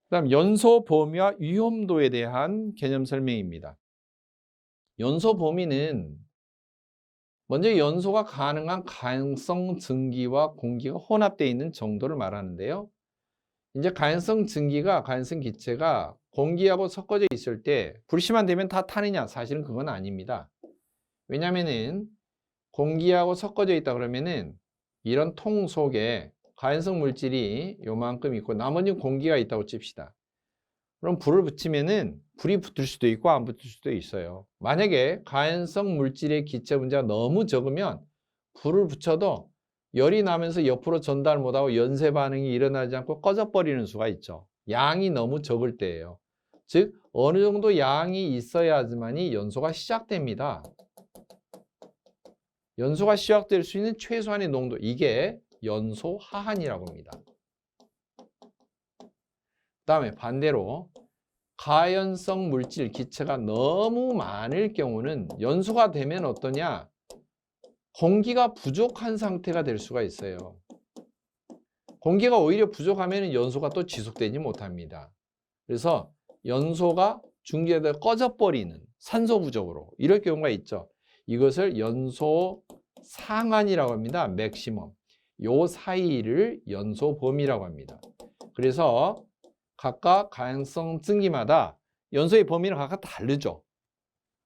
그다음 연소 범위와 위험도에 대한 개념 설명입니다. 연소 범위는 먼저 연소가 가능한 가연성 증기와 공기가 혼합되어 있는 정도를 말하는데요. 이제 가연성 증기가 가연성 기체가 공기하고 섞어져 있을 때 불씨만 되면 다 타느냐? 사실은 그건 아닙니다. 왜냐면은 공기하고 섞어져 있다 그러면은 이런 통 속에 가연성 물질이 요만큼 있고 나머지 공기가 있다고 칩시다. 그럼 불을 붙이면은 불이 붙을 수도 있고 안 붙을 수도 있어요. 만약에 가연성 물질의 기체 분자가 너무 적으면 불을 붙여도 열이 나면서 옆으로 전달 못하고 연쇄 반응이 일어나지 않고 꺼져버리는 수가 있죠. 양이 너무 적을 때예요. 즉 어느 정도 양이 있어야지만이 연소가 시작됩니다. 연소가 시작될 수 있는 최소한의 농도, 이게 연소 하한이라고 합니다. 그다음에 반대로 가연성 물질 기체가 너무 많을 경우는 연소가 되면 어떠냐? 공기가 부족한 상태가 될 수가 있어요. 공기가 오히려 부족하면 연소가 또 지속되지 못합니다. 그래서 연소가 중계되다 꺼져버리는, 산소 부족으로 이럴 경우가 있죠. 이것을 연소 상한이라고 합니다. 맥시멈. 요 사이를 연소 범위라고 합니다. 그래서 각각 가연성 증기마다 연소의 범위는 각각 다르죠.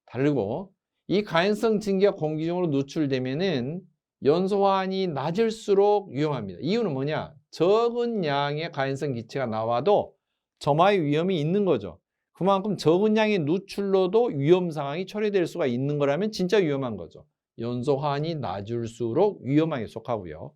다르고 이 가연성 증기가 공기 중으로 누출되면은 연소한이 낮을수록 위험합니다. 이유는 뭐냐? 적은 양의 가연성 기체가 나와도 점화의 위험이 있는 거죠. 그만큼 적은 양의 누출로도 위험 상황이 초래될 수가 있는 거라면 진짜 위험한 거죠. 연소한이 낮을수록 위험하게 속하고요.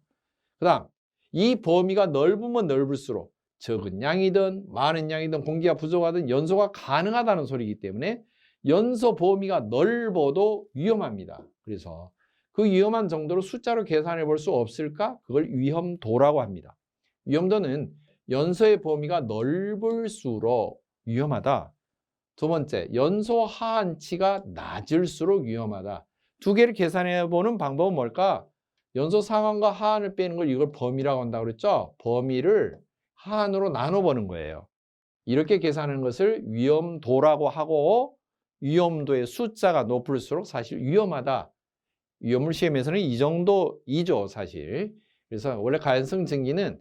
그 다음 이 범위가 넓으면 넓을수록 적은 양이든 많은 양이든 공기가 부족하든 연소가 가능하다는 소리이기 때문에 연소 범위가 넓어도 위험합니다. 그래서 그 위험한 정도로 숫자로 계산해 볼 수 없을까? 그걸 위험도라고 합니다. 위험도는 연소의 범위가 넓을수록 위험하다. 두 번째, 연소 하한치가 낮을수록 위험하다. 두 개를 계산해 보는 방법은 뭘까? 연소 상한과 하한을 빼는 걸 이걸 범위라고 한다고 그랬죠? 범위를 하한으로 나눠보는 거예요. 이렇게 계산하는 것을 위험도라고 하고 위험도의 숫자가 높을수록 사실 위험하다. 위험물 시험에서는 이 정도이죠, 사실. 그래서 원래 가연성 증기는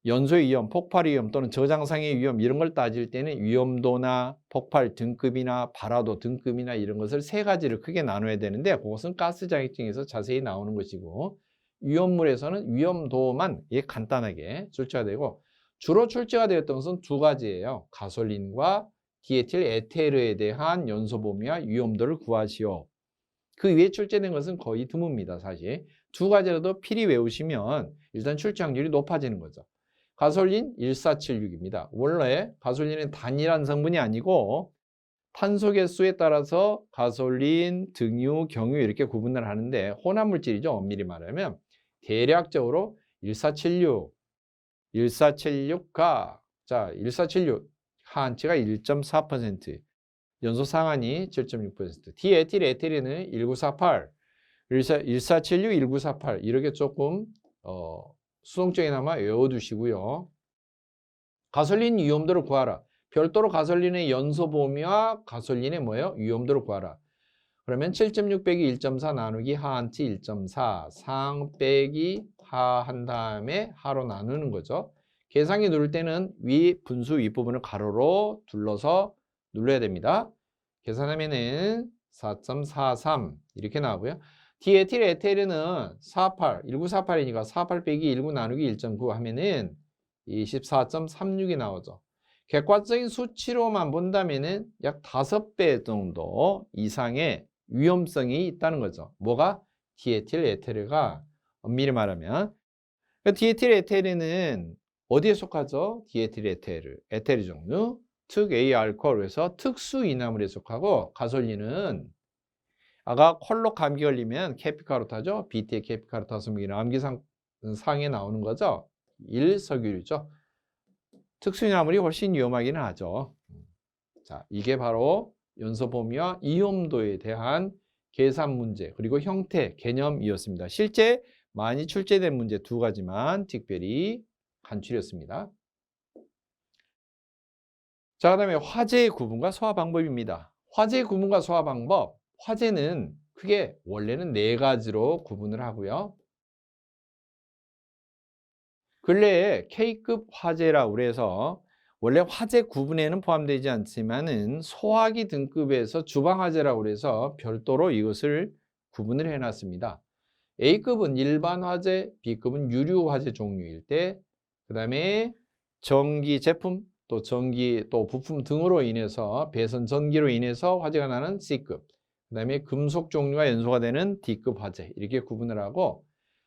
연소의 위험, 폭발 위험 또는 저장상의 위험 이런 걸 따질 때는 위험도나 폭발 등급이나 발화도 등급이나 이런 것을 세 가지를 크게 나눠야 되는데 그것은 가스 자격증에서 자세히 나오는 것이고 위험물에서는 위험도만 간단하게 출제가 되고 주로 출제가 되었던 것은 두 가지예요. 가솔린과 디에틸 에테르에 대한 연소 범위와 위험도를 구하시오. 그 위에 출제된 것은 거의 드뭅니다, 사실. 두 가지라도 필히 외우시면 일단 출제 확률이 높아지는 거죠. 가솔린 1476입니다. 원래 가솔린은 단일한 성분이 아니고 탄소 개수에 따라서 가솔린, 등유, 경유 이렇게 구분을 하는데 혼합 물질이죠. 엄밀히 말하면 대략적으로 1476가 1476 하한치가 1.4%, 연소 상한이 7.6%, 디에틸 에틸에는 1948, 1476, 1948 이렇게 조금 수동적이나마 외워두시고요. 가솔린 위험도를 구하라. 별도로 가솔린의 연소 범위와 가솔린의 뭐예요? 위험도를 구하라. 그러면 7.6 빼기 1.4 나누기 하한치 1.4 상 빼기 하 한 다음에 하로 나누는 거죠. 계산기 누를 때는 위 분수 윗부분을 가로로 둘러서 눌러야 됩니다. 계산하면은 4.43 이렇게 나오고요. 디에틸 에테르는 48, 1948이니까 48 빼기 19 나누기 1.9 하면은 24.36이 나오죠. 객관적인 수치로만 본다면은 약 5배 정도 이상의 위험성이 있다는 거죠. 뭐가? 디에틸 에테르가 엄밀히 말하면. 디에틸 에테르는 어디에 속하죠? 디에틸 에테르, 에테르 종류, 특 A 알코올에서 특수 이나물에 속하고 가솔린은 아까 콜로 감기 걸리면 캐피카로타죠. BT의 캐피카로타 소미기는 암기상에 나오는 거죠. 1석유류죠. 특수이나물이 훨씬 위험하기는 하죠. 자, 이게 바로 연소 범위와 위험도에 대한 계산 문제 그리고 형태, 개념이었습니다. 실제 많이 출제된 문제 두 가지만 특별히 간추렸습니다. 자, 그다음에 화재의 구분과 소화 방법입니다. 화재의 구분과 소화 방법. 화재는 크게 원래는 네 가지로 구분을 하고요. 근래에 K급 화재라고 그래서 원래 화재 구분에는 포함되지 않지만은 소화기 등급에서 주방 화재라고 그래서 별도로 이것을 구분을 해놨습니다. A급은 일반 화재, B급은 유류 화재 종류일 때, 그다음에 전기 제품, 또 전기, 또 부품 등으로 인해서 배선 전기로 인해서 화재가 나는 C급, 그다음에 금속 종류가 연소가 되는 D급 화재 이렇게 구분을 하고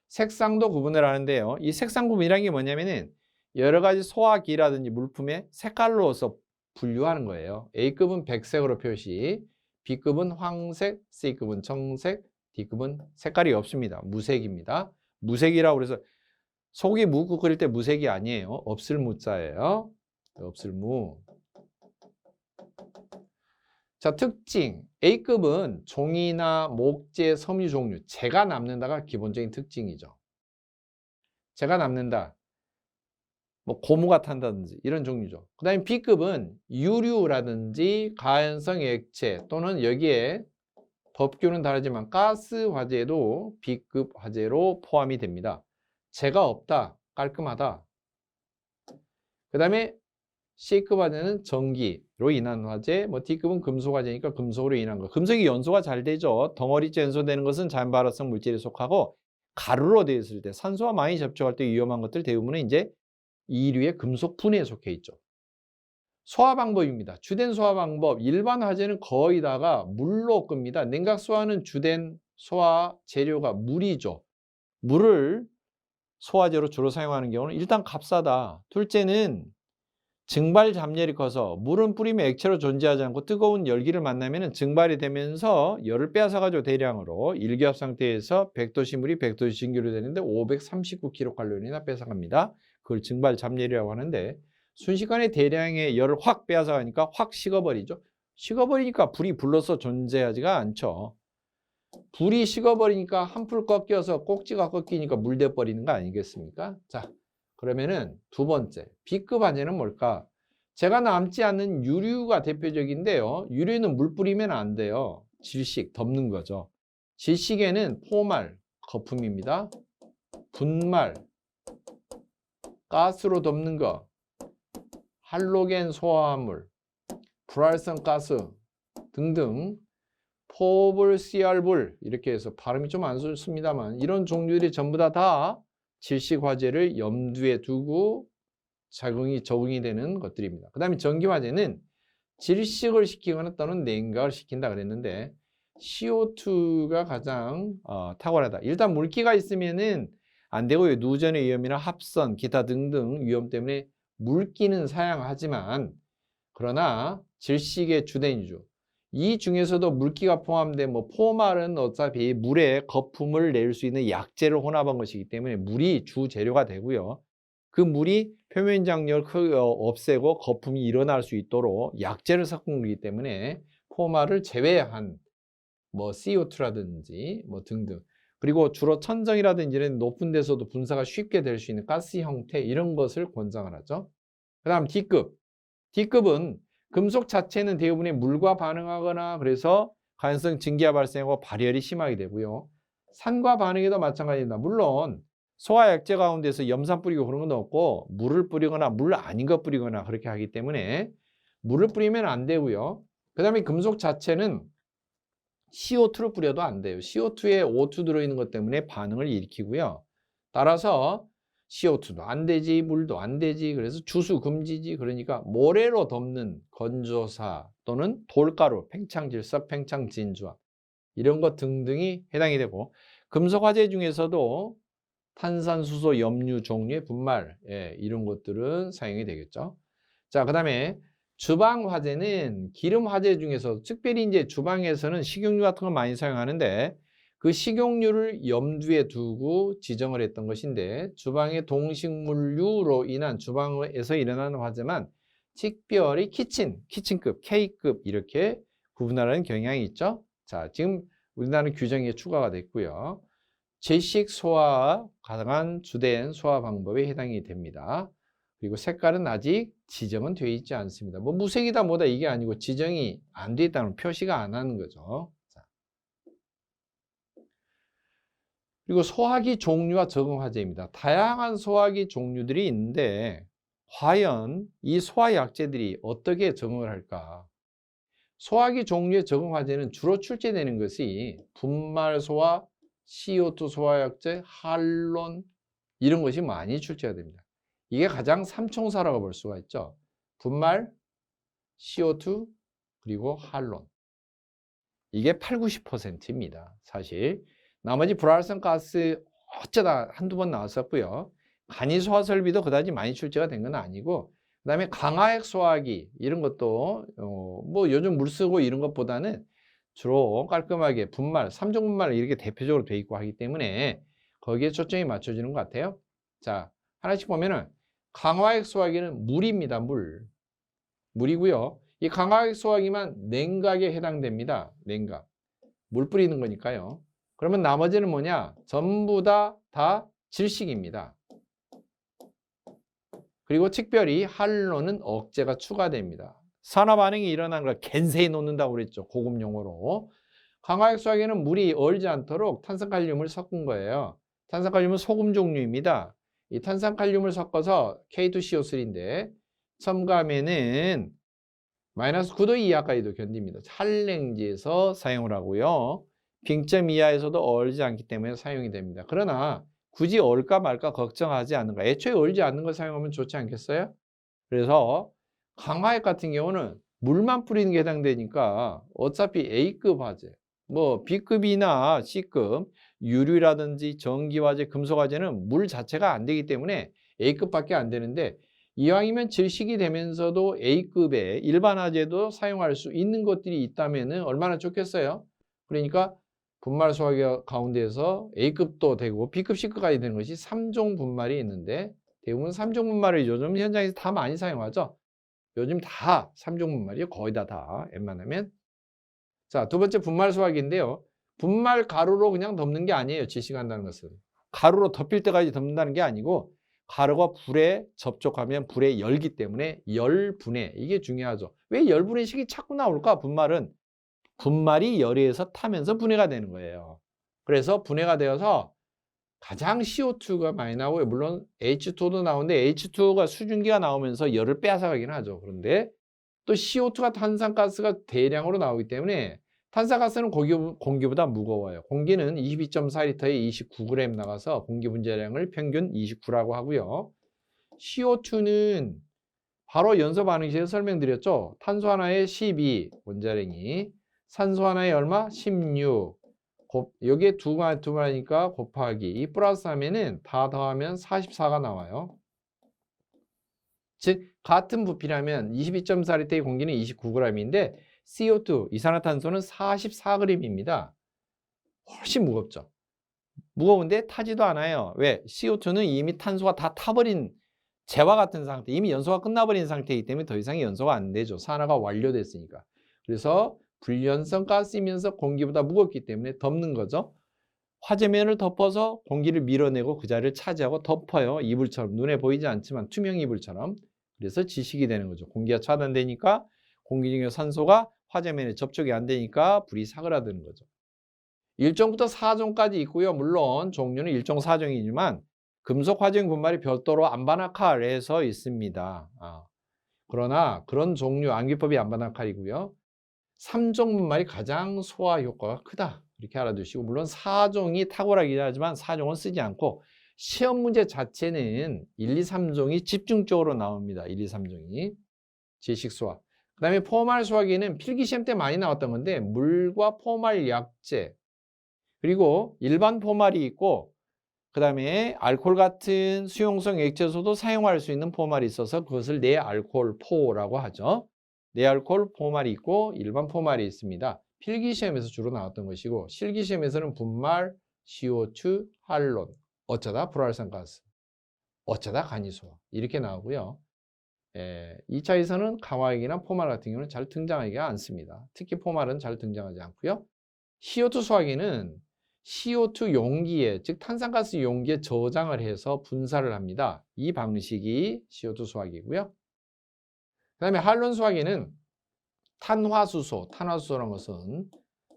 색상도 구분을 하는데요. 이 색상 구분이라는 게 뭐냐면은 여러 가지 소화기라든지 물품의 색깔로서 분류하는 거예요. A급은 백색으로 표시, B급은 황색, C급은 청색, D급은 색깔이 없습니다. 무색입니다. 무색이라고 그래서 소고기 무국 끓일 때 무색이 아니에요. 없을 무자예요. 없을 무. 자, 특징. A급은 종이나 목재, 섬유 종류, 재가 남는다가 기본적인 특징이죠. 재가 남는다. 뭐 고무가 탄다든지 이런 종류죠. 그 다음에 B급은 유류라든지 가연성 액체 또는 여기에 법규는 다르지만 가스 화재도 B급 화재로 포함이 됩니다. 재가 없다, 깔끔하다. 그 다음에 C급 화재는 전기로 인한 화재, 뭐 D급은 금속 화재니까 금속으로 인한 거. 금속이 연소가 잘 되죠. 덩어리째 연소되는 것은 자연발화성 물질에 속하고 가루로 되어 있을 때 산소와 많이 접촉할 때 위험한 것들 대부분은 이제 이류의 금속 분해에 속해 있죠. 소화 방법입니다. 주된 소화 방법, 일반 화재는 거의 다가 물로 끕니다. 냉각 소화는 주된 소화 재료가 물이죠. 물을 소화제로 주로 사용하는 경우는 일단 값싸다. 둘째는 증발 잠열이 커서 물은 뿌리면 액체로 존재하지 않고 뜨거운 열기를 만나면 증발이 되면서 열을 빼앗아가지고 대량으로 일기압 상태에서 100도씨 물이 100도씨 증기로 되는데 539kcal나 뺏어갑니다. 그걸 증발 잠열이라고 하는데 순식간에 대량의 열을 확 빼앗아가니까 확 식어버리죠. 식어버리니까 불이 불로서 존재하지가 않죠. 불이 식어버리니까 한풀 꺾여서 꼭지가 꺾이니까 물돼 버리는 거 아니겠습니까? 자, 그러면은 두 번째, B급 화재는 뭘까? 재가 남지 않는 유류가 대표적인데요. 유류는 물 뿌리면 안 돼요. 질식, 덮는 거죠. 질식에는 포말, 거품입니다. 분말, 가스로 덮는 거, 할로겐 소화물, 불활성 가스 등등 포불, 씨알불 이렇게 해서 발음이 좀 안 좋습니다만 이런 종류들이 전부 다 질식 화재를 염두에 두고 적응이 되는 것들입니다. 그 다음에 전기 화재는 질식을 시키거나 또는 냉각을 시킨다 그랬는데 CO2가 가장 탁월하다. 일단 물기가 있으면은 안 되고요. 누전의 위험이나 합선, 기타 등등 위험 때문에 물기는 사용하지만 그러나 질식의 주된 이유 이 중에서도 물기가 포함된 뭐 포말은 어차피 물에 거품을 낼 수 있는 약재를 혼합한 것이기 때문에 물이 주 재료가 되고요. 그 물이 표면 장력을 없애고 거품이 일어날 수 있도록 약재를 섞은 거기 때문에 포말을 제외한 뭐 CO2라든지 뭐 등등 그리고 주로 천정이라든지 이런 높은 데서도 분사가 쉽게 될 수 있는 가스 형태 이런 것을 권장을 하죠. 그 다음 D급. D급은 금속 자체는 대부분이 물과 반응하거나 그래서 가연성 증기가 발생하고 발열이 심하게 되고요. 산과 반응에도 마찬가지입니다. 물론 소화약재 가운데서 염산 뿌리고 그런 건 없고 물을 뿌리거나 물 아닌 거 뿌리거나 그렇게 하기 때문에 물을 뿌리면 안 되고요. 그 다음에 금속 자체는 CO2를 뿌려도 안 돼요. CO2에 O2 들어있는 것 때문에 반응을 일으키고요. 따라서 CO2도 안 되지, 물도 안 되지, 그래서 주수 금지지, 그러니까 모래로 덮는 건조사 또는 돌가루, 팽창질석, 팽창진주압 이런 것 등등이 해당이 되고 금속 화재 중에서도 탄산수소, 염류 종류의 분말 이런 것들은 사용이 되겠죠. 자, 그 다음에 주방 화재는 기름 화재 중에서 특별히 이제 주방에서는 식용유 같은 거 많이 사용하는데 그 식용유를 염두에 두고 지정을 했던 것인데 주방의 동식물류로 인한 주방에서 일어나는 화재만 특별히 키친급, K급 이렇게 구분하는 경향이 있죠. 자, 지금 우리나라는 규정이 추가가 됐고요. 제식 소화가 가능한 주된 소화 방법에 해당이 됩니다. 그리고 색깔은 아직 지정은 되어 있지 않습니다. 뭐 무색이다 뭐다 이게 아니고 지정이 안 되어 있다는 표시가 안 하는 거죠. 자. 그리고 소화기 종류와 적응 화제입니다. 다양한 소화기 종류들이 있는데 과연 이 소화약제들이 어떻게 적응을 할까? 소화기 종류의 적응 화제는 주로 출제되는 것이 분말소화, CO2 소화약제, 할론 이런 것이 많이 출제가 됩니다. 이게 가장 삼총사라고 볼 수가 있죠. 분말, CO2, 그리고 할론. 이게 8, 90%입니다. 사실 나머지 불활성 가스 어쩌다 한두 번 나왔었고요. 간이 소화 설비도 그다지 많이 출제가 된 건 아니고 그다음에 강화액 소화기 이런 것도 뭐 요즘 물 쓰고 이런 것보다는 주로 깔끔하게 분말, 3종 분말 이렇게 대표적으로 돼 있고 하기 때문에 거기에 초점이 맞춰지는 것 같아요. 자, 하나씩 보면은 강화액 소화기는 물입니다. 물이고요. 이 강화액 소화기만 냉각에 해당됩니다. 냉각. 물 뿌리는 거니까요. 그러면 나머지는 뭐냐? 전부 다 질식입니다. 그리고 특별히 할로는 억제가 추가됩니다. 산화 반응이 일어나는 걸 겐세히 놓는다고 그랬죠. 고급 용어로. 강화액 소화기는 물이 얼지 않도록 탄산칼륨을 섞은 거예요. 탄산칼륨은 소금 종류입니다. 이 탄산칼륨을 섞어서 K2CO3인데 첨가하면은 마이너스 9도 이하까지도 견딥니다. 찰냉지에서 사용을 하고요. 빙점 이하에서도 얼지 않기 때문에 사용이 됩니다. 그러나 굳이 얼까 말까 걱정하지 않는 거. 애초에 얼지 않는 걸 사용하면 좋지 않겠어요? 그래서 강화액 같은 경우는 물만 뿌리는 게 해당되니까 어차피 A급 화재, 뭐 B급이나 C급, 유류라든지 전기화재, 금속화재는 물 자체가 안 되기 때문에 A급밖에 안 되는데 이왕이면 질식이 되면서도 A급의 일반 화재도 사용할 수 있는 것들이 있다면 얼마나 좋겠어요? 그러니까 분말 소화기 가운데에서 A급도 되고 B급, C급까지 되는 것이 3종 분말이 있는데 대부분 3종 분말을 요즘 현장에서 다 많이 사용하죠. 요즘 다 3종 분말이요. 거의 다 웬만하면. 자, 두 번째 분말 소화기인데요. 분말 가루로 그냥 덮는 게 아니에요. 질식한다는 것은. 가루로 덮일 때까지 덮는다는 게 아니고 가루가 불에 접촉하면 불에 열기 때문에 열분해. 이게 중요하죠. 왜 열분해식이 자꾸 나올까? 분말이 열에 의해서 타면서 분해가 되는 거예요. 그래서 분해가 되어서 가장 CO2가 많이 나오고요. 물론 H2도 나오는데 H2가 수증기가 나오면서 열을 빼앗아가긴 하죠. 그런데 또 CO2가 탄산가스가 대량으로 나오기 때문에 탄산가스는 공기보다 무거워요. 공기는 22.4리터에 29g 나가서 공기 분자량을 평균 29라고 하고요. CO2는 바로 연소 반응식에서 설명드렸죠. 탄소 하나에 12 원자량이, 산소 하나에 얼마? 16. 여기에 두 마리니까 곱하기 이 플러스 하면은 다 더하면 44가 나와요. 즉 같은 부피라면 22.4리터의 공기는 29g인데 CO2, 이산화탄소는 44g입니다. 훨씬 무겁죠. 무거운데 타지도 않아요. 왜? CO2는 이미 탄소가 다 타버린 재와 같은 상태, 이미 연소가 끝나버린 상태이기 때문에 더 이상 연소가 안 되죠. 산화가 완료됐으니까. 그래서 불연성 가스이면서 공기보다 무겁기 때문에 덮는 거죠. 화재면을 덮어서 공기를 밀어내고 그 자리를 차지하고 덮어요. 이불처럼. 눈에 보이지 않지만 투명 이불처럼. 그래서 지식이 되는 거죠. 공기가 차단되니까 공기 중에 산소가 화재면에 접촉이 안 되니까 불이 사그라드는 거죠. 1종부터 4종까지 있고요. 물론 종류는 1종 4종이지만 금속 화재용 분말이 별도로 암바나칼에서 있습니다. 그러나 그런 종류 암기법이 암바나칼이고요. 3종 분말이 가장 소화 효과가 크다. 이렇게 알아두시고 물론 4종이 탁월하긴 하지만 4종은 쓰지 않고 시험 문제 자체는 1, 2, 3종이 집중적으로 나옵니다. 1, 2, 3종이. 지식 소화. 그 다음에 포말 소화기는 필기시험 때 많이 나왔던 건데 물과 포말 약제 그리고 일반 포말이 있고 그 다음에 알코올 같은 수용성 액체소도 사용할 수 있는 포말이 있어서 그것을 내알코올포라고 하죠. 내알코올 포말이 있고 일반 포말이 있습니다. 필기시험에서 주로 나왔던 것이고 실기시험에서는 분말, CO2, 할론, 어쩌다 불활성가스, 어쩌다 간이소화 이렇게 나오고요. 2차에서는 강화액이나 포말 같은 경우는 잘 등장하기가 않습니다. 특히 포말은 잘 등장하지 않고요. CO2 소화기는 CO2 용기에, 즉 탄산가스 용기에 저장을 해서 분사를 합니다. 이 방식이 CO2 수화기고요. 그 다음에 할론 수화기는 탄화수소라는 것은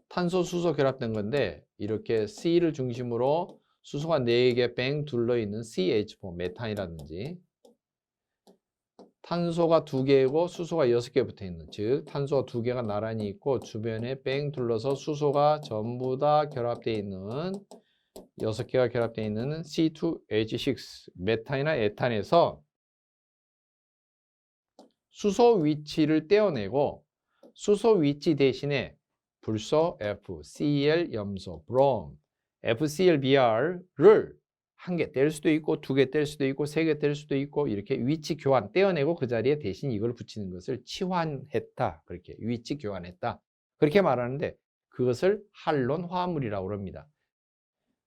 탄소, 수소 결합된 건데 이렇게 C를 중심으로 수소가 4개 뺑 둘러있는 CH4, 메탄이라든지 탄소가 2개이고 수소가 6개 붙어있는, 즉 탄소가 2개가 나란히 있고 주변에 뺑 둘러서 수소가 전부 다 결합되어 있는 6개가 결합되어 있는 C2H6, 메탄이나 에탄에서 수소 위치를 떼어내고 수소 위치 대신에 불소 FCl 염소 브롬 FClBr를 1개 뗄 수도 있고 2개 뗄 수도 있고 3개 뗄 수도 있고 이렇게 위치 교환 떼어내고 그 자리에 대신 이걸 붙이는 것을 치환했다. 그렇게 위치 교환했다. 그렇게 말하는데 그것을 할론 화합물이라고 합니다.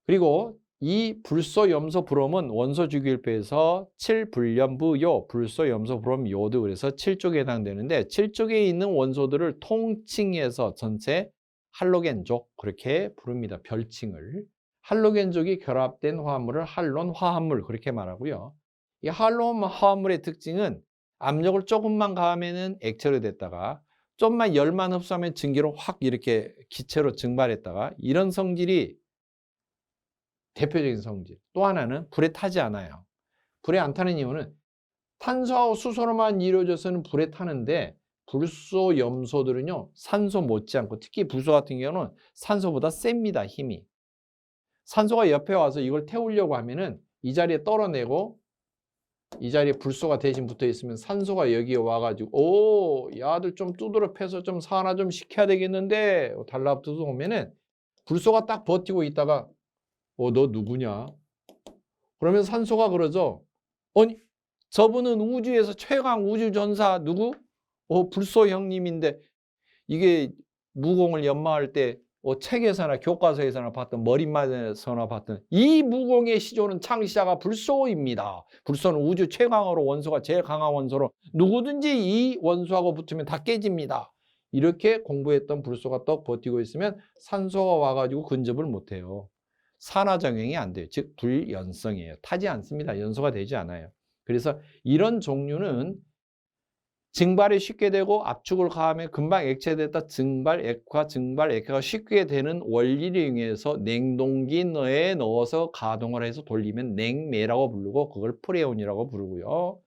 그리고 이 불소 염소 브롬은 원소 주기율표에서 7불연부요, 불소 염소 브롬 요드, 그래서 7쪽에 해당되는데 7쪽에 있는 원소들을 통칭해서 전체 할로겐족 그렇게 부릅니다. 별칭을. 할로겐족이 결합된 화합물을 할론 화합물 그렇게 말하고요. 이 할론 화합물의 특징은 압력을 조금만 가하면은 액체로 됐다가 좀만 열만 흡수하면 증기로 확 이렇게 기체로 증발했다가 이런 성질이 대표적인 성질. 또 하나는 불에 타지 않아요. 불에 안 타는 이유는 탄소하고 수소로만 이루어져서는 불에 타는데 불소 염소들은요 산소 못지않고 특히 불소 같은 경우는 산소보다 셉니다. 힘이. 산소가 옆에 와서 이걸 태우려고 하면은 이 자리에 떨어내고 이 자리에 불소가 대신 붙어 있으면 산소가 여기에 와가지고 오 야들 좀 두드러 패서 좀 산화 좀 시켜야 되겠는데 달라붙어서 오면은 불소가 딱 버티고 있다가 너 누구냐? 그러면 산소가 그러죠. 아니 저분은 우주에서 최강 우주전사 누구? 불소 형님인데 이게 무공을 연마할 때 책에서나 교과서에서나 봤던 머릿말에서나 봤던 이 무공의 시조는 창시자가 불소입니다. 불소는 우주 최강으로 원소가 제일 강한 원소로 누구든지 이 원소하고 붙으면 다 깨집니다. 이렇게 공부했던 불소가 떡 버티고 있으면 산소가 와가지고 근접을 못해요. 산화작용이 안 돼요. 즉 불연성이에요. 타지 않습니다. 연소가 되지 않아요. 그래서 이런 종류는 증발이 쉽게 되고 압축을 가하면 금방 액체됐다 증발, 액화, 증발, 액화가 쉽게 되는 원리를 이용해서 냉동기 내에 넣어서 가동을 해서 돌리면 냉매라고 부르고 그걸 프레온이라고 부르고요.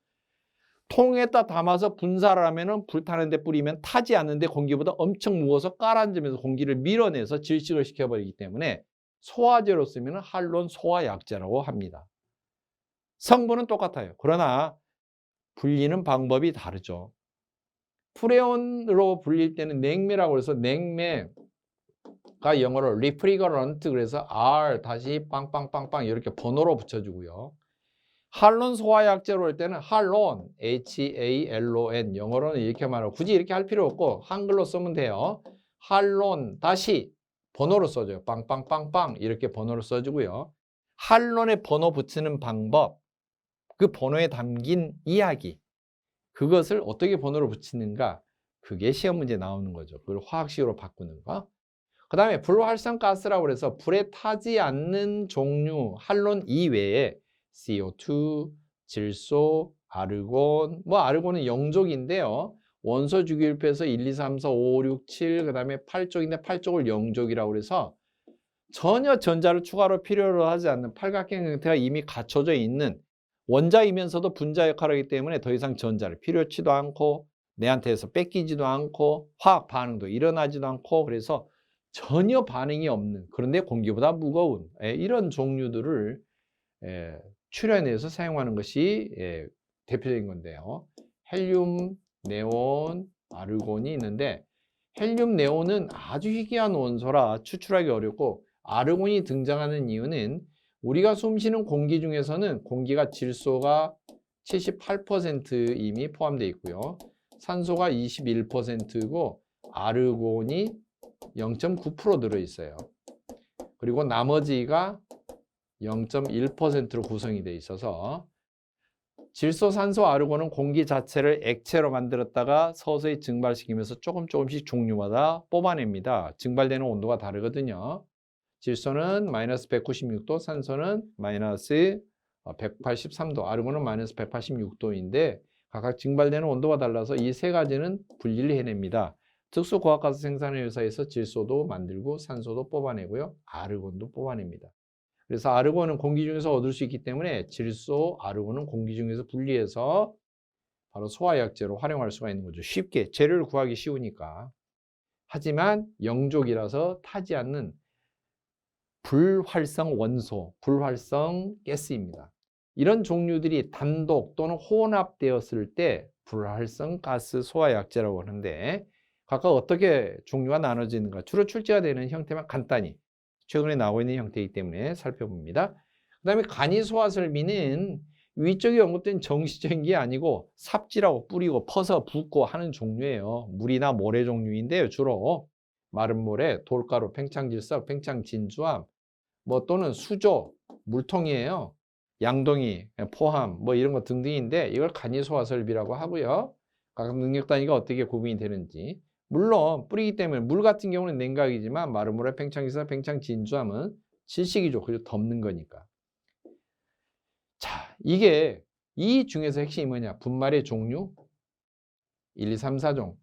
통에다 담아서 분사를 하면은 불타는 데 뿌리면 타지 않는데 공기보다 엄청 무거워서 깔아앉으면서 공기를 밀어내서 질식을 시켜버리기 때문에 소화제로 쓰면 할론 소화약제라고 합니다. 성분은 똑같아요. 그러나 분리는 방법이 다르죠. 프레온으로 불릴 때는 냉매라고 해서 냉매가 영어로 refrigerant 그래서 R 다시 빵빵빵빵 이렇게 번호로 붙여주고요. 할론 소화약제로 할 때는 할론 HALON 영어로는 이렇게 말하고 굳이 이렇게 할 필요 없고 한글로 쓰면 돼요. 할론 다시 번호로 써줘요. 빵빵빵빵 이렇게 번호로 써주고요. 할론에 번호 붙이는 방법, 그 번호에 담긴 이야기, 그것을 어떻게 번호를 붙이는가, 그게 시험 문제에 나오는 거죠. 그걸 화학식으로 바꾸는 거. 그 다음에 불활성가스라고 해서 불에 타지 않는 종류 할론 이외에 CO2, 질소, 아르곤, 아르곤은 영족인데요. 원소 주기율표에서 1, 2, 3, 4, 5, 6, 7, 그 다음에 8족인데 8족을 영족이라고 해서 전혀 전자를 추가로 필요로 하지 않는 팔각형 형태가 이미 갖춰져 있는 원자이면서도 분자 역할을 하기 때문에 더 이상 전자를 필요치도 않고 내한테서 뺏기지도 않고 화학 반응도 일어나지도 않고 그래서 전혀 반응이 없는, 그런데 공기보다 무거운 이런 종류들을 출연해서 사용하는 것이 대표적인 건데요. 헬륨, 네온, 아르곤이 있는데 헬륨, 네온은 아주 희귀한 원소라 추출하기 어렵고 아르곤이 등장하는 이유는 우리가 숨쉬는 공기 중에서는 공기가 질소가 78% 이미 포함되어 있고요. 산소가 21%고 아르곤이 0.9% 들어있어요. 그리고 나머지가 0.1%로 구성이 되어 있어서 질소, 산소, 아르곤은 공기 자체를 액체로 만들었다가 서서히 증발시키면서 조금씩 종류마다 뽑아냅니다. 증발되는 온도가 다르거든요. 질소는 마이너스 196도, 산소는 마이너스 183도, 아르곤은 마이너스 186도인데 각각 증발되는 온도가 달라서 이 세 가지는 분리를 해냅니다. 특수고압가스 생산의 회사에서 질소도 만들고 산소도 뽑아내고요. 아르곤도 뽑아냅니다. 그래서 아르곤은 공기 중에서 얻을 수 있기 때문에 질소, 아르곤은 공기 중에서 분리해서 바로 소화약제로 활용할 수가 있는 거죠. 쉽게 재료를 구하기 쉬우니까. 하지만 영족이라서 타지 않는 불활성 원소, 불활성 가스입니다. 이런 종류들이 단독 또는 혼합되었을 때 불활성 가스 소화약제라고 하는데 각각 어떻게 종류가 나눠지는가, 주로 출제가 되는 형태만 간단히 최근에 나오고 있는 형태이기 때문에 살펴봅니다. 그 다음에 간이소화설비는 위쪽에 언급된 정시적인 게 아니고 삽질하고 뿌리고 퍼서 붓고 하는 종류예요. 물이나 모래 종류인데요. 주로 마른 모래, 돌가루, 팽창질석, 팽창진주암, 뭐 또는 수조, 물통이에요. 양동이, 포함, 뭐 이런 거 등등인데 이걸 간이소화설비라고 하고요. 각 능력 단위가 어떻게 구분이 되는지. 물론 뿌리기 때문에 물 같은 경우는 냉각이지만 마른 모래, 팽창질석, 팽창진주암은 질식이죠. 그리고 덮는 거니까. 자, 이게 이 중에서 핵심이 뭐냐? 분말의 종류 1, 2, 3, 4종.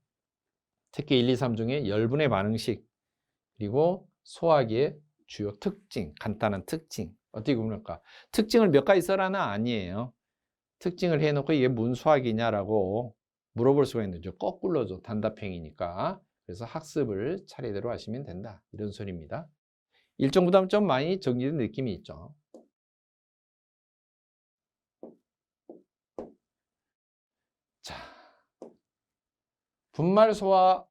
특히 1, 2, 3종의 열분의 반응식 그리고 소화기의 주요 특징, 간단한 특징. 어떻게 구분할까? 특징을 몇 가지 써라나 아니에요. 특징을 해놓고 이게 무슨 소화기냐라고 물어볼 수가 있는 거죠. 거꾸로죠. 단답형이니까. 그래서 학습을 차례대로 하시면 된다. 이런 소리입니다. 일정보다는 좀 많이 정리된 느낌이 있죠. 자, 분말 소화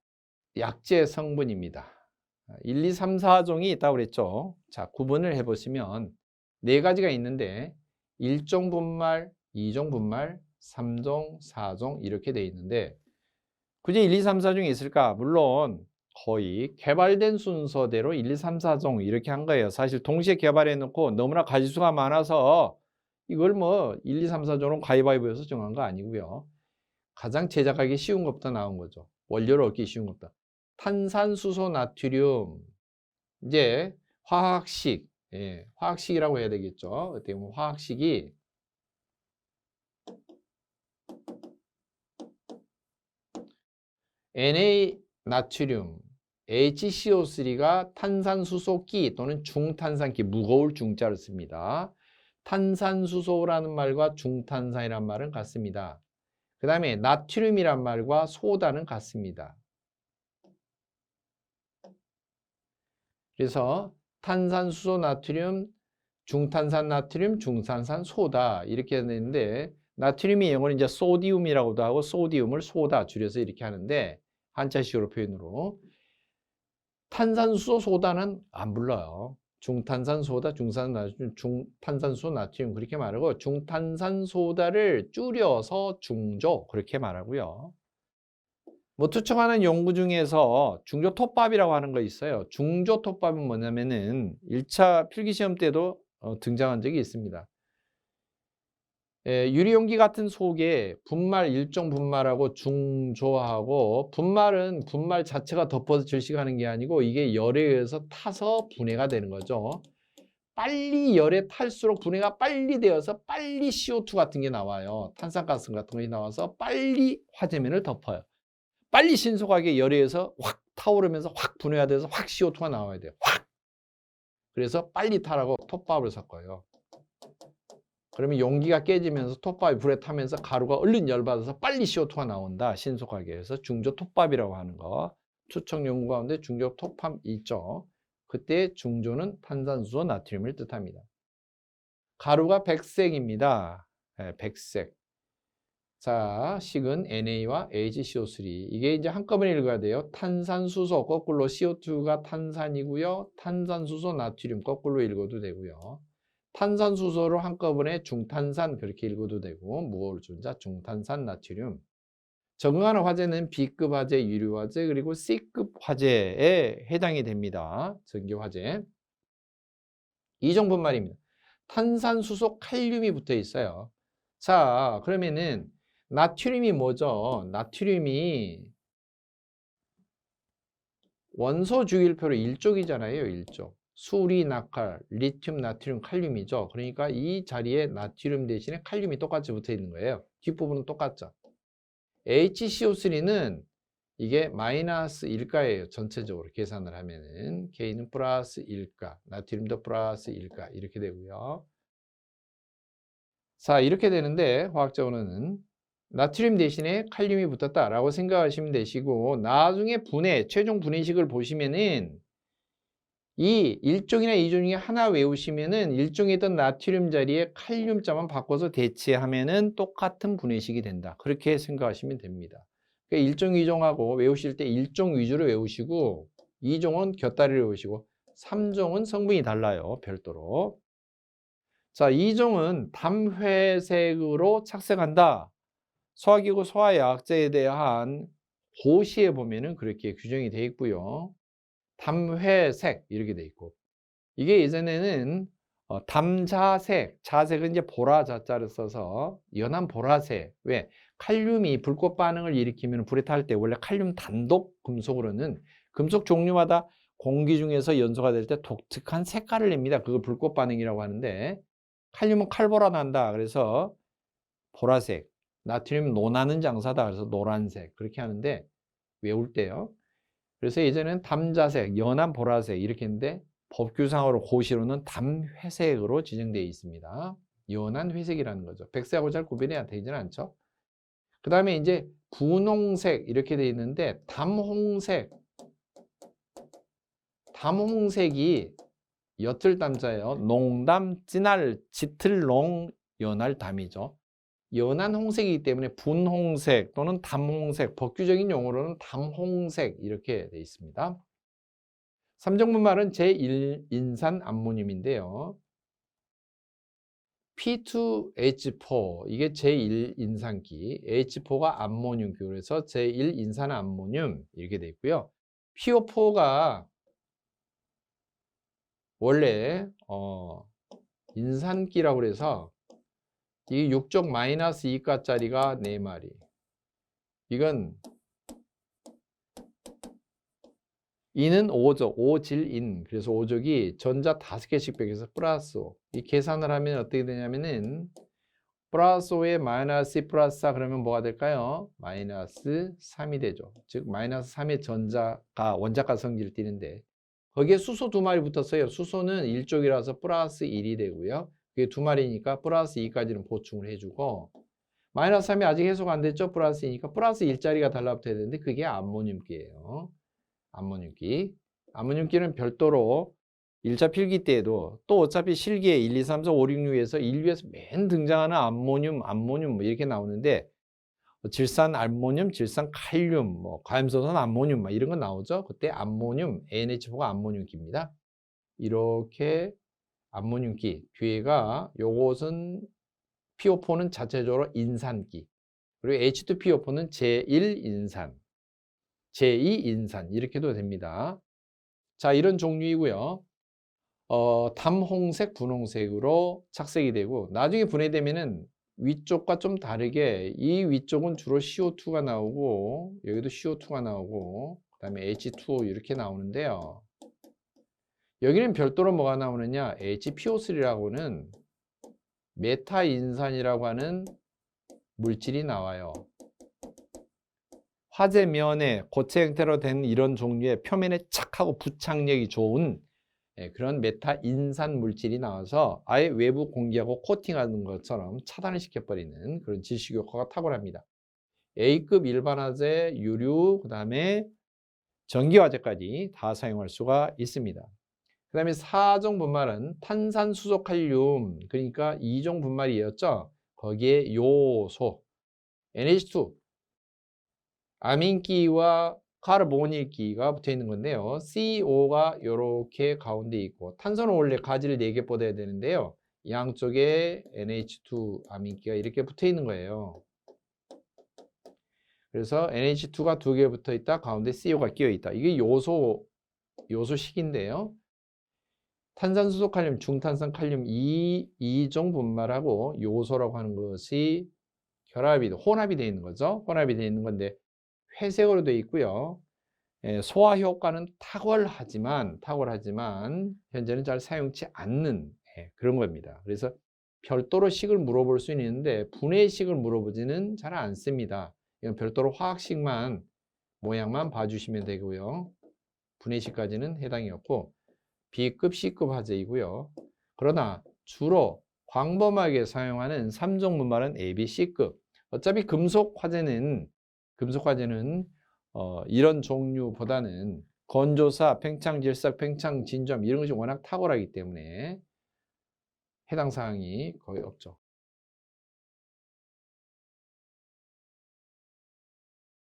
약제 성분입니다. 1, 2, 3, 4종이 있다고 그랬죠. 자, 구분을 해보시면 네 가지가 있는데 1종 분말, 2종 분말, 3종, 4종 이렇게 돼 있는데 굳이 1, 2, 3, 4종이 있을까? 물론 거의 개발된 순서대로 1, 2, 3, 4종 이렇게 한 거예요. 사실 동시에 개발해 놓고 너무나 가지수가 많아서 이걸 뭐 1, 2, 3, 4종으로 가위바위보해서 정한 거 아니고요. 가장 제작하기 쉬운 것부터 나온 거죠. 원료를 얻기 쉬운 것부터. 탄산수소 나트륨. 이제 화학식, 예, 화학식이라고 해야 되겠죠. 어떻게 보면 화학식이 Na 나트륨, HCO3가 탄산수소기 또는 중탄산기, 무거울 중자를 씁니다. 탄산수소라는 말과 중탄산이란 말은 같습니다. 그 다음에 나트륨이란 말과 소다는 같습니다. 그래서 탄산수소 나트륨, 중탄산 나트륨, 중탄산 소다 이렇게 되는데 나트륨이 영어로 이제 소디움이라고도 하고 소디움을 소다 줄여서 이렇게 하는데 한자식으로 표현으로 탄산수소 소다는 안 불러요. 중탄산 소다, 중탄산수소 나트륨 그렇게 말하고 중탄산 소다를 줄여서 중조 그렇게 말하고요. 뭐 투척하는 연구 중에서 중조톱밥이라고 하는 거 있어요. 중조톱밥은 뭐냐면은 1차 필기시험 때도 등장한 적이 있습니다. 유리용기 같은 속에 분말, 일종 분말하고 중조하고 분말은 분말 자체가 덮어서 질식하는 게 아니고 이게 열에 의해서 타서 분해가 되는 거죠. 빨리 열에 탈수록 분해가 빨리 되어서 빨리 CO2 같은 게 나와요. 탄산가스 같은 것이 나와서 빨리 화재면을 덮어요. 빨리 신속하게 열에 의해서 확 타오르면서 확 분해가 돼서 확 CO2가 나와야 돼요. 확! 그래서 빨리 타라고 톱밥을 섞어요. 그러면 용기가 깨지면서 톱밥이 불에 타면서 가루가 얼른 열받아서 빨리 CO2가 나온다. 신속하게 해서 중조 톱밥이라고 하는 거. 투척 연구 가운데 중조 톱밥 있죠. 그때 중조는 탄산수소 나트륨을 뜻합니다. 가루가 백색입니다. 네, 백색. 자, 식은 NA와 HCO3. 이게 이제 한꺼번에 읽어야 돼요. 탄산수소, 거꾸로 CO2가 탄산이고요. 탄산수소 나트륨, 거꾸로 읽어도 되고요. 탄산수소를 한꺼번에 중탄산 그렇게 읽어도 되고 무거울 준자 중탄산 나트륨. 적응하는 화재는 B급 화재, 유류 화재 그리고 C급 화재에 해당이 됩니다. 전기 화재. 이종분 말입니다. 탄산수소 칼륨이 붙어 있어요. 자, 그러면은 나트륨이 뭐죠? 나트륨이 원소 주기율표로 1족이잖아요. 1족. 수리, 나칼, 리튬, 나트륨, 칼륨이죠. 그러니까 이 자리에 나트륨 대신에 칼륨이 똑같이 붙어 있는 거예요. 뒷부분은 똑같죠. HCO3는 이게 마이너스 1가예요. 전체적으로 계산을 하면은 K는 플러스 1가, 나트륨도 플러스 1가 이렇게 되고요. 자, 이렇게 되는데 화학적으로는 나트륨 대신에 칼륨이 붙었다라고 생각하시면 되시고, 나중에 분해, 최종 분해식을 보시면은 이 1종이나 2종 중에 하나 외우시면은 1종에 있던 나트륨 자리에 칼륨자만 바꿔서 대체하면은 똑같은 분해식이 된다. 그렇게 생각하시면 됩니다. 그러니까 1종, 2종하고 외우실 때 1종 위주로 외우시고 2종은 곁다리로 외우시고 3종은 성분이 달라요. 별도로. 자, 2종은 담회색으로 착색한다. 소화기구 소화약제에 대한 고시에 보면은 그렇게 규정이 되어 있고요. 담회색 이렇게 돼 있고, 이게 예전에는 담자색, 자색은 이제 보라 자자를 써서 연한 보라색. 왜? 칼륨이 불꽃 반응을 일으키면 불에 탈 때 원래 칼륨 단독 금속으로는 금속 종류마다 공기 중에서 연소가 될 때 독특한 색깔을 냅니다. 그걸 불꽃 반응이라고 하는데, 칼륨은 칼보라 난다. 그래서 보라색, 나트륨 노나는 장사다. 그래서 노란색 그렇게 하는데 외울 때요. 그래서 예전에는 담자색, 연한 보라색 이렇게 했는데 법규상으로 고시로는 담회색으로 지정되어 있습니다. 연한 회색이라는 거죠. 백색하고 잘 구별이 되지는 않죠. 그 다음에 이제 분홍색 이렇게 되어 있는데 담홍색, 담홍색이 옅을 담자예요. 농담, 진할, 짙을, 농, 연할, 담이죠. 연한 홍색이기 때문에 분홍색 또는 담홍색, 법규적인 용어로는 담홍색 이렇게 되어 있습니다. 3종 분말은 제1인산 암모늄인데요. P2H4 이게 제1인산기, H4가 암모늄 그래서 제1인산 암모늄 이렇게 되어 있고요. PO4가 원래 인산기라고 그래서 이 6족 마이너스 2가짜리가 4마리. 이건 인은 5족, 5질인. 그래서 5족이 전자 5개씩 빼서 플러스 5. 이 계산을 하면 어떻게 되냐면은 플러스 5에 마이너스 2 플러스 4 그러면 뭐가 될까요? 마이너스 3이 되죠. 즉 마이너스 3의 전자가 원자가 성질을 띠는데 거기에 수소 2마리 붙었어요. 수소는 1족이라서 플러스 1이 되고요. 그게 2마리니까 플러스 2까지는 보충을 해주고 마이너스 3이 아직 해소가 안 됐죠? 플러스 2니까 플러스 1자리가 달라붙어야 되는데 그게 암모늄기예요. 암모늄기. 암모늄기는 별도로 1차 필기 때에도 또 어차피 실기에 1, 2, 3, 4, 5, 6, 6에서 인류에서 맨 등장하는 암모늄 뭐 이렇게 나오는데 질산 암모늄, 질산 칼륨, 뭐 과염소산 암모늄 막 이런 거 나오죠. 그때 암모늄, NH4가 암모늄기입니다. 이렇게 암모늄기 뒤에가 요것은 PO4는 자체적으로 인산기. 그리고 H2PO4는 제1인산, 제2인산 이렇게도 됩니다. 자, 이런 종류이고요. 담홍색, 분홍색으로 착색이 되고 나중에 분해되면은 위쪽과 좀 다르게 이 위쪽은 주로 CO2가 나오고 여기도 CO2가 나오고 그 다음에 H2O 이렇게 나오는데요. 여기는 별도로 뭐가 나오느냐? HPO3라고는 메타인산이라고 하는 물질이 나와요. 화재면에 고체 형태로 된 이런 종류의 표면에 착하고 부착력이 좋은 그런 메타인산 물질이 나와서 아예 외부 공기하고 코팅하는 것처럼 차단을 시켜버리는 그런 질식 효과가 탁월합니다. A급 일반화재, 유류, 그 다음에 전기화재까지 다 사용할 수가 있습니다. 그 다음에 4종 분말은 탄산수소칼륨, 그러니까 2종 분말이었죠. 거기에 요소, NH2, 아민기와 카르보닐기가 붙어 있는 건데요. CO가 이렇게 가운데 있고 탄소는 원래 가지를 4개 뻗어야 되는데요. 양쪽에 NH2 아민기가 이렇게 붙어 있는 거예요. 그래서 NH2가 2개 붙어 있다. 가운데 CO가 끼어 있다. 이게 요소식인데요. 탄산수소 칼륨, 중탄산 칼륨 2종 분말하고 요소라고 하는 것이 혼합이 되어 있는 거죠. 혼합이 되어 있는 건데 회색으로 되어 있고요. 소화 효과는 탁월하지만 현재는 잘 사용치 않는 그런 겁니다. 그래서 별도로 식을 물어볼 수는 있는데 분해식을 물어보지는 잘 않습니다. 이건 별도로 화학식만 모양만 봐주시면 되고요. 분해식까지는 해당이 없고 B급, C급 화재이고요. 그러나 주로 광범하게 사용하는 3종 분말은 A, B, C급. 어차피 금속 화재는 이런 종류보다는 건조사, 팽창질삭, 팽창진점 이런 것이 워낙 탁월하기 때문에 해당 사항이 거의 없죠.